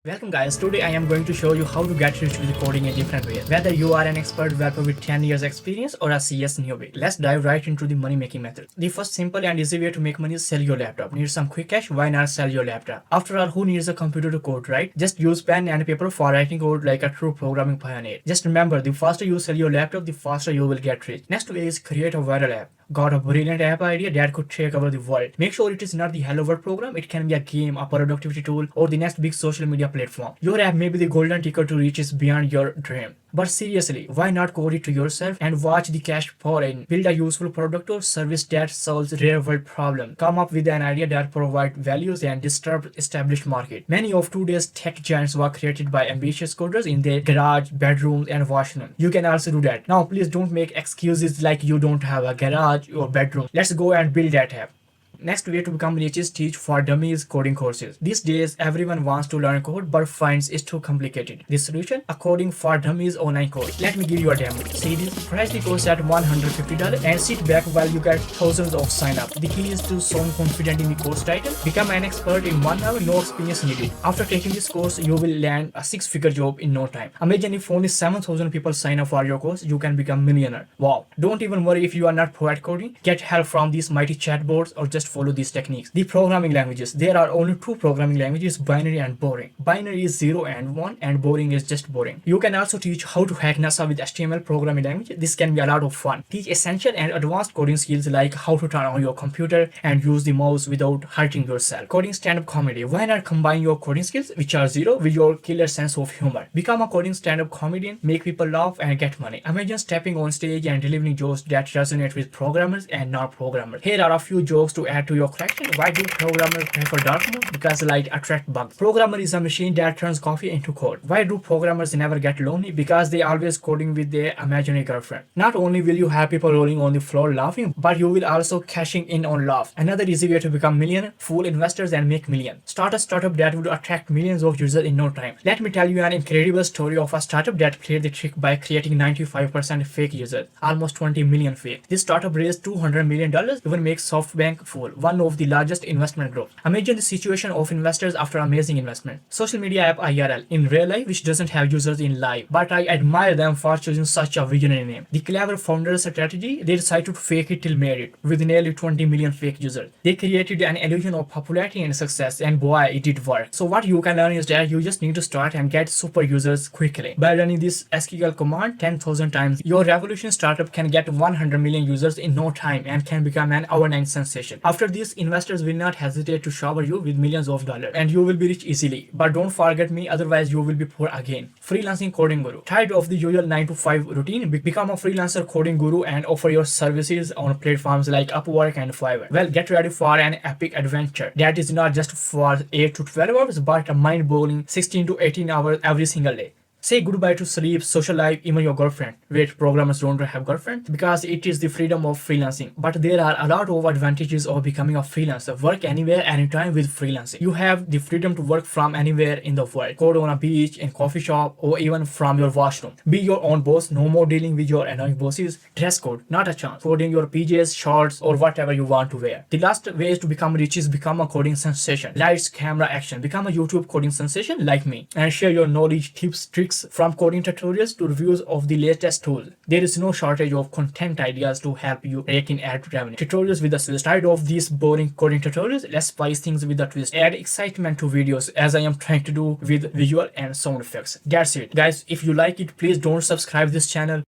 Welcome guys, today I am going to show you how to get rich with coding in different ways. Whether you are an expert developer with 10 years experience or a CS newbie, let's dive right into the money making method. The first simple and easy way to make money is sell your laptop. Need some quick cash? Why not sell your laptop? After all, who needs a computer to code, right? Just use pen and paper for writing code like a true programming pioneer. Just remember, the faster you sell your laptop, the faster you will get rich. Next way is create a viral app. Got a brilliant app idea that could take over the world. Make sure it is not the Hello World program. It can be a game, a productivity tool, or the next big social media platform. Your app may be the golden ticket to reaches beyond your dream. But seriously, why not code it to yourself and watch the cash pour in? Build a useful product or service that solves real world problems. Come up with an idea that provides values and disrupt established market. Many of today's tech giants were created by ambitious coders in their garage, bedrooms, and washroom. You can also do that. Now, please don't make excuses like you don't have a garage or bedroom. Let's go and build that app. Next way to become rich is teach for dummies coding courses. These days, everyone wants to learn code but finds it's too complicated. The solution? A coding for dummies online course. Let me give you a demo. See this? Price the course at $150 and sit back while you get thousands of sign up. The key is to sound confident in the course title. Become an expert in 1 hour, no experience needed. After taking this course, you will land a 6-figure job in no time. Imagine if only 7,000 people sign up for your course, you can become millionaire. Wow. Don't even worry if you are not pro at coding. Get help from these mighty chatbots or just follow these techniques. The programming languages. There are only two programming languages, binary and boring. Binary is 0 and 1 and boring is just boring. You can also teach how to hack NASA with HTML programming language. This can be a lot of fun. Teach essential and advanced coding skills like how to turn on your computer and use the mouse without hurting yourself. Coding stand-up comedy. Why not combine your coding skills, which are 0, with your killer sense of humor? Become a coding stand-up comedian, make people laugh and get money. Imagine stepping on stage and delivering jokes that resonate with programmers and non-programmers. Here are a few jokes to add to your collection. Why do programmers prefer dark mode? Because light attracts bugs. Programmer is a machine that turns coffee into code. Why do programmers never get lonely? Because they always coding with their imaginary girlfriend. Not only will you have people rolling on the floor laughing, but you will also cashing in on laugh. Another easy way to become millionaire: fool investors and make millions. Start a startup that would attract millions of users in no time. Let me tell you an incredible story of a startup that played the trick by creating 95% fake users, almost 20 million fake. This startup raised $200 million, even makes SoftBank fool, one of the largest investment groups. Imagine the situation of investors after amazing investment. Social media app IRL in real life, which doesn't have users in live, but I admire them for choosing such a visionary name. The clever founders' strategy: they decided to fake it till made it with nearly 20 million fake users. They created an illusion of popularity and success, and boy, it did work. So what you can learn is that you just need to start and get super users quickly. By running this SQL command 10,000 times, your revolution startup can get 100 million users in no time and can become an overnight sensation. After this, investors will not hesitate to shower you with millions of dollars and you will be rich easily. But don't forget me, otherwise you will be poor again. Freelancing coding guru. Tired of the usual 9 to 5 routine? Become a freelancer coding guru and offer your services on platforms like Upwork and Fiverr. Well, get ready for an epic adventure that is not just for 8 to 12 hours but a mind-boggling 16 to 18 hours every single day. Say goodbye to sleep, social life, even your girlfriend. Wait, programmers don't have girlfriends? Because it is the freedom of freelancing. But there are a lot of advantages of becoming a freelancer. Work anywhere, anytime with freelancing. You have the freedom to work from anywhere in the world. Code on a beach, in coffee shop, or even from your washroom. Be your own boss, no more dealing with your annoying bosses. Dress code, not a chance. Coding your PJs, shorts, or whatever you want to wear. The last way to become rich is become a coding sensation. Lights, camera, action. Become a YouTube coding sensation like me. And share your knowledge, tips, tricks, from coding tutorials to reviews of the latest tools. There is no shortage of content ideas to help you rake in ad revenue. Tutorials with a twist. Tired of these boring coding tutorials? Let's spice things with a twist. Add excitement to videos as I am trying to do with visual and sound effects. That's it. Guys, if you like it, please don't subscribe this channel.